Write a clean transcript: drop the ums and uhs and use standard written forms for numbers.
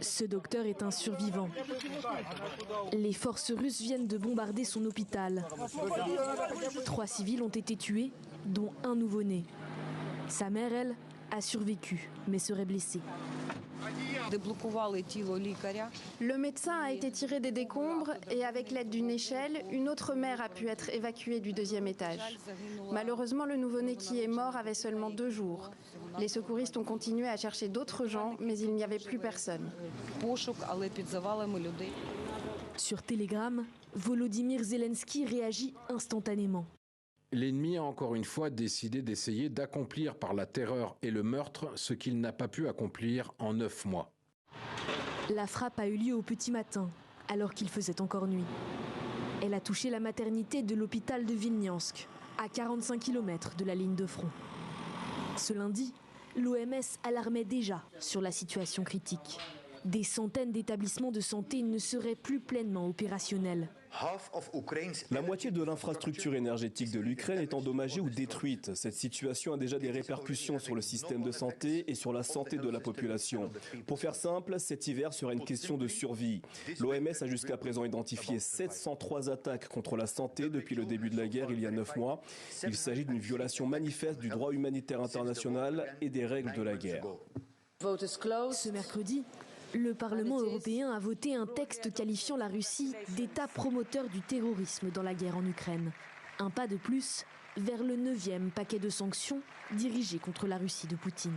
Ce docteur est un survivant. Les forces russes viennent de bombarder son hôpital. 3 civils ont été tués, dont un nouveau-né. Sa mère, elle, a survécu, mais serait blessée. Le médecin a été tiré des décombres et avec l'aide d'une échelle, une autre mère a pu être évacuée du 2e étage. Malheureusement, le nouveau-né qui est mort avait seulement 2 jours. Les secouristes ont continué à chercher d'autres gens, mais il n'y avait plus personne. Sur Telegram, Volodymyr Zelensky réagit instantanément. L'ennemi a encore une fois décidé d'essayer d'accomplir par la terreur et le meurtre ce qu'il n'a pas pu accomplir en 9 mois. La frappe a eu lieu au petit matin, alors qu'il faisait encore nuit. Elle a touché la maternité de l'hôpital de Vilniansk, à 45 km de la ligne de front. Ce lundi, l'OMS alarmait déjà sur la situation critique. Des centaines d'établissements de santé ne seraient plus pleinement opérationnels. La moitié de l'infrastructure énergétique de l'Ukraine est endommagée ou détruite. Cette situation a déjà des répercussions sur le système de santé et sur la santé de la population. Pour faire simple, cet hiver sera une question de survie. L'OMS a jusqu'à présent identifié 703 attaques contre la santé depuis le début de la guerre il y a 9 mois. Il s'agit d'une violation manifeste du droit humanitaire international et des règles de la guerre. Ce mercredi, le Parlement européen a voté un texte qualifiant la Russie d'État promoteur du terrorisme dans la guerre en Ukraine. Un pas de plus vers le 9e paquet de sanctions dirigé contre la Russie de Poutine.